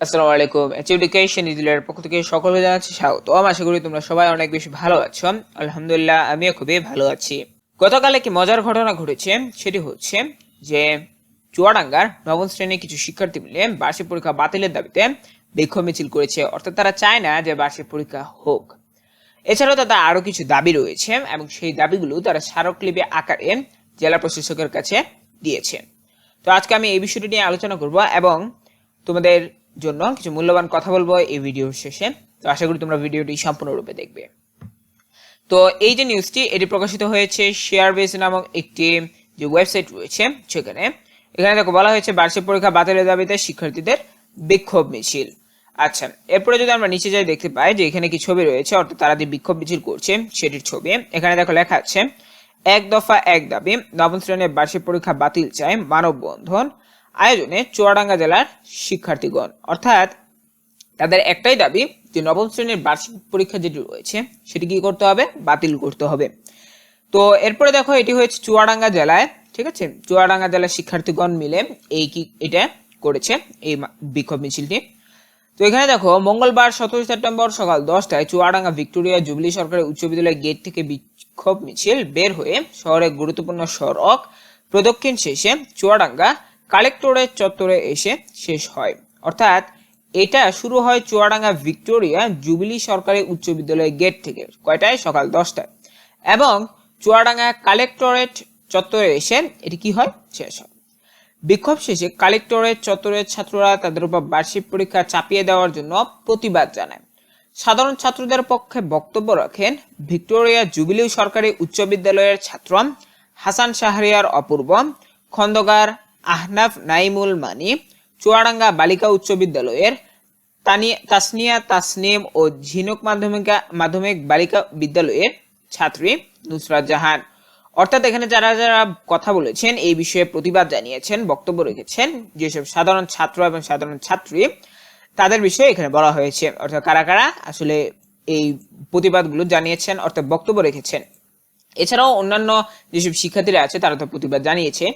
আসসালামু আলাইকুম। এডুকেশন ইজলের পক্ষ থেকে সকলকে জানাচ্ছি স্বাগত। আশা করি তোমরা সবাই অনেক বেশি ভালো আছো। আলহামদুলিল্লাহ আমিও খুবই ভালো আছি। গতকাল একটি মজার ঘটনা ঘটেছে, সেটি হচ্ছে যে চুয়াডাঙ্গার নবম শ্রেণীর কিছু শিক্ষার্থী মিলে বার্ষিক পরীক্ষা বাতিলের দাবিতে বিক্ষোভ মিছিল করেছে। অর্থাৎ তারা চায় না যে বার্ষিক পরীক্ষা হোক। এছাড়াও তাদের আরো কিছু দাবি রয়েছে এবং সেই দাবিগুলো তারা স্মারকলিপি আকারে জেলা প্রশাসকের কাছে দিয়েছে। তো আজকে আমি এই বিষয়টি নিয়ে আলোচনা করব এবং তোমাদের জন্য কিছু মূল্যবান কথা বলবো এই ভিডিও শেষে। তো আশা করি তোমরা ভিডিওটি সম্পূর্ণরূপে দেখবে। তো এই যে নিউজটি এটি প্রকাশিত হয়েছে শেয়ারবেস নামক একটি যে ওয়েবসাইট রয়েছে সেখানে। এখানে দেখো বলা হয়েছে বার্ষিক পরীক্ষা বাতিলের দাবিতে শিক্ষার্থীদের বিক্ষোভ মিছিল। আচ্ছা, এরপরে যদি আমরা নিচে যাই দেখতে পাই যে এখানে কি ছবি রয়েছে, অর্থাৎ তারা যে বিক্ষোভ মিছিল করছে সেটির ছবি। এখানে দেখো লেখা আছে এক দফা এক দাবি, নবম শ্রেণীর বার্ষিক পরীক্ষা বাতিল চায় মানববন্ধন আয়োজনে চুয়াডাঙ্গা জেলার শিক্ষার্থীগণ। অর্থাৎ তাদের একটাই দাবি যে নবম শ্রেণীর বার্ষিক পরীক্ষা যেটি রয়েছে সেটি কি করতে হবে, বাতিল করতে হবে। তো এরপরে দেখো এটি হয়েছে চুয়াডাঙ্গা জেলায়, ঠিক আছে, চুয়াডাঙ্গা জেলার শিক্ষার্থীগণ মিলে এটা করেছে এই বিক্ষোভ মিছিলটি। তো এখানে দেখো মঙ্গলবার 17 সেপ্টেম্বর সকাল 10টায় চুয়াডাঙ্গা ভিক্টোরিয়া জুবিলি সরকারি উচ্চ বিদ্যালয় গেট থেকে বিক্ষোভ মিছিল বের হয়ে শহরের গুরুত্বপূর্ণ সড়ক প্রদক্ষিণ শেষে চুয়াডাঙ্গা কালেক্টরেট চত্বরে এসে শেষ হয়। অর্থাৎ এটা শুরু হয় চুয়াডাঙ্গা ভিক্টোরিয়া জুবিলি সরকারি উচ্চ বিদ্যালয় গেট থেকে, কয়টায়, সকাল 10টায়, এবং চুয়াডাঙ্গা কালেক্টরেট চত্বরে এসে এটি কি হয়, শেষ হয়। বিক্ষোভ শেষে কালেক্টরেট চত্বরের ছাত্ররা তাদের উপর বার্ষিক পরীক্ষা চাপিয়ে দেওয়ার জন্য প্রতিবাদ জানায়। সাধারণ ছাত্রদের পক্ষে বক্তব্য রাখেন ভিক্টোরিয়া জুবিলি সরকারি উচ্চ বিদ্যালয়ের ছাত্র হাসান শাহরিয়ার অপূর্ব, খন্দকার আহনাফ নাইমুল মানি, চুয়াডাঙ্গা বালিকা উচ্চ বিদ্যালয়ের তাসনিয়া তাসনিম ও ঝিনুক মাধ্যমিক বালিকা বিদ্যালয়ের ছাত্রী নুসরাত জাহান। অর্থাৎ এখানে যারা যারা কথা বলেছেন এই বিষয়ে প্রতিবাদ জানিয়েছেন, বক্তব্য রেখেছেন, যেসব সাধারণ ছাত্র এবং সাধারণ ছাত্রী, তাদের বিষয়ে এখানে বলা হয়েছে। অর্থাৎ কারা কারা আসলে এই প্রতিবাদগুলো জানিয়েছেন, অর্থাৎ বক্তব্য রেখেছেন। এছাড়াও অন্যান্য যেসব শিক্ষার্থীরা আছে তারা তো প্রতিবাদ জানিয়েছে।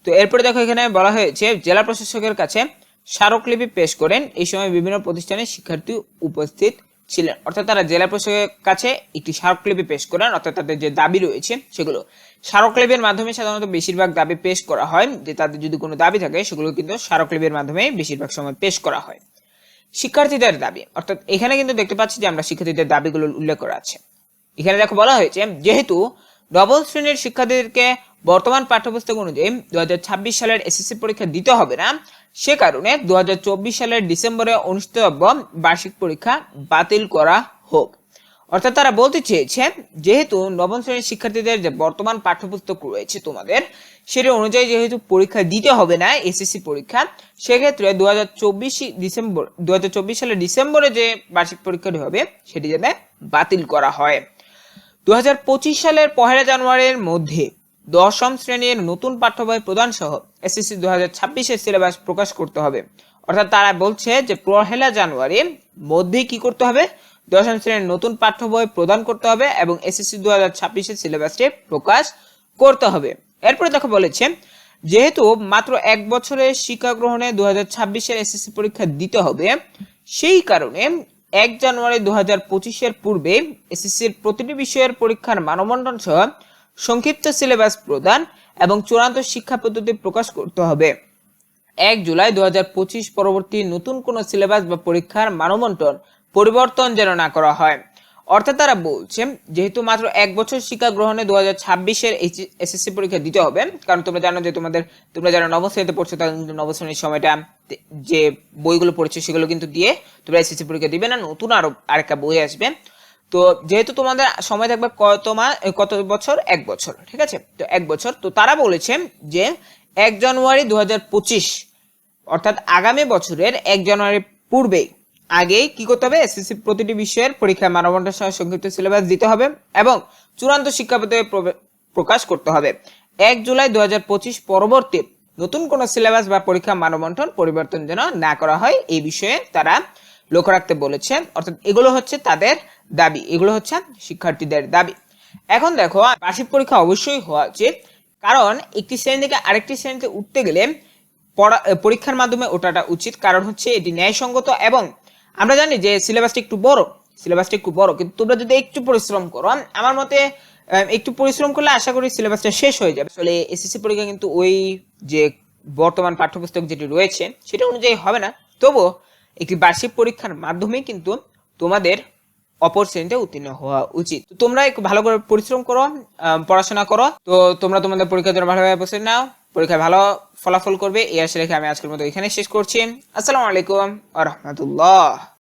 তো এরপরে দেখো এখানে বলা হয়েছে জেলা প্রশাসকের কাছে স্মারকলিপি পেশ করেন। এই সময় বিভিন্ন প্রতিষ্ঠানের শিক্ষার্থী উপস্থিত ছিলেন। অর্থাৎ তারা জেলা প্রশাসকের কাছে একটি স্মারকলিপি পেশ করেন, অর্থাৎ তাদের যে দাবি রয়েছে সেগুলো। স্মারকলিপির মাধ্যমে সাধারণত বেশিরভাগ দাবি পেশ করা হয়, যে তাদের যদি কোনো দাবি থাকে সেগুলো কিন্তু স্মারকলিপির মাধ্যমে বেশিরভাগ সময় পেশ করা হয়। শিক্ষার্থীদের দাবি, অর্থাৎ এখানে কিন্তু দেখতে পাচ্ছি যে আমরা শিক্ষার্থীদের দাবিগুলো উল্লেখ করা আছে। এখানে দেখো বলা হয়েছে যেহেতু নবম শ্রেণীর শিক্ষার্থীদেরকে বর্তমান পাঠ্যপুস্তক অনুযায়ী 2026 সালের এসএসসি পরীক্ষা দিতে হবে না, সে কারণে 2024 সালের ডিসেম্বরে অনুষ্ঠিতব্য বার্ষিক পরীক্ষা বাতিল করা হোক। অর্থাৎ তারা বলতে চেয়েছে যেহেতু নবম শ্রেণীর শিক্ষার্থীদের যে বর্তমান পাঠ্যপুস্তক রয়েছে তোমাদের, সেটা অনুযায়ী যেহেতু পরীক্ষা দিতে হবে না এসএসসি পরীক্ষা, সেক্ষেত্রে 2024 সালের ডিসেম্বরে যে বার্ষিক পরীক্ষাটি হবে সেটি যাতে বাতিল করা হয়। 2025 সালের 1 জানুয়ারির মধ্যে দশম শ্রেণীর নতুন পাঠ্য বই প্রদান সহ এসএসসি 2026 এর সিলেবাস প্রকাশ করতে হবে। অর্থাৎ তারা বলছে যে 1 জানুয়ারির মধ্যে কি করতে হবে, দশম শ্রেণীর নতুন পাঠ্য বই প্রদান করতে হবে এবং এসএসসি 2026 এর সিলেবাসটি প্রকাশ করতে হবে। এরপরে দেখো বলেছে যেহেতু মাত্র 1 বছরের শিক্ষা গ্রহণে 2026 এর এসএসসি পরীক্ষা দিতে হবে, সেই কারণে 1 জানুয়ারি 2025 এর পূর্বে এসএসসির প্রতিটি বিষয়ের পরীক্ষার মানবন্টন সহ সংক্ষিপ্ত সিলেবাস প্রদান এবং চূড়ান্ত শিক্ষা পদ্ধতি প্রকাশ করতে হবে। 1 জুলাই 2025 পরবর্তী নতুন কোন সিলেবাস বা পরীক্ষার মানবন্টন পরিবর্তন যেন না করা হয়। অর্থাৎ তারা বলছে যেহেতু মাত্র 1 বছর শিক্ষা গ্রহণে 2026 এর এসএসসি পরীক্ষা দিতে হবে, কারণ তোমরা জানো যে তোমরা যারা নবম শ্রেণীতে পড়ছো তারা কিন্তু নবম শ্রেণীর সময়টা যে বইগুলো পড়ছো সেগুলো কিন্তু দিয়ে তোমরা এসএসসি পরীক্ষা দিবে না, নতুন আরেকটা বই আসবে। তো যেহেতু তোমাদের সময় থাকবে কত বছর, 1 বছর, ঠিক আছে, তো 1 বছর। তো তারা বলেছে যে 1 জানুয়ারি 2025 অর্থাৎ আগামী বছরের 1 জানুয়ারির পূর্বে আগেই কি করতে হবে, এসএসসি প্রতিটি বিষয়ের পরীক্ষায় মানবন্টন সহ সংক্ষিপ্ত সিলেবাস দিতে হবে এবং চূড়ান্ত শিক্ষা পদ্ধতি প্রকাশ করতে হবে। 1 জুলাই 2025 পরবর্তী নতুন কোন সিলেবাস বা পরীক্ষা মানবন্টন পরিবর্তন যেন না করা হয়, এই বিষয়ে তারা লক্ষ্য রাখতে বলেছে। অর্থাৎ এগুলো হচ্ছে তাদের দাবি, এগুলো হচ্ছে শিক্ষার্থীদের দাবি। এখন দেখো বার্ষিক পরীক্ষা অবশ্যই হওয়া উচিত, কারণ একটি শ্রেণী থেকে আরেকটি শ্রেণীতে উঠতে গেলে পরীক্ষার মাধ্যমে ওঠাটা উচিত, কারণ হচ্ছে এটি ন্যায়সঙ্গত এবং আমরা জানি যে সিলেবাসটা একটু বড়, কিন্তু তোমরা যদি একটু পরিশ্রম করো, আমার মতে একটু পরিশ্রম করলে আশা করি সিলেবাসটা শেষ হয়ে যাবে। আসলে এসএসসি পরীক্ষা কিন্তু ওই যে বর্তমান পাঠ্যপুস্তক যেটি রয়েছে সেটা অনুযায়ী হবে না, তবুও একটি বার্ষিক পরীক্ষার মাধ্যমে কিন্তু তোমাদের অপর শ্রেণীতে উত্তীর্ণ হওয়া উচিত। তো তোমরা একটু ভালো করে পরিশ্রম করো, পড়াশোনা করো। তো তোমরা তোমাদের পরীক্ষার জন্য ভালোভাবে প্রস্তুতি নাও, পরীক্ষায় ভালো ফলাফল করবে এই আশা রেখে আমি আজকের মতো এখানে শেষ করছি। আসসালামু আলাইকুম ওয়া রাহমাতুল্লাহ।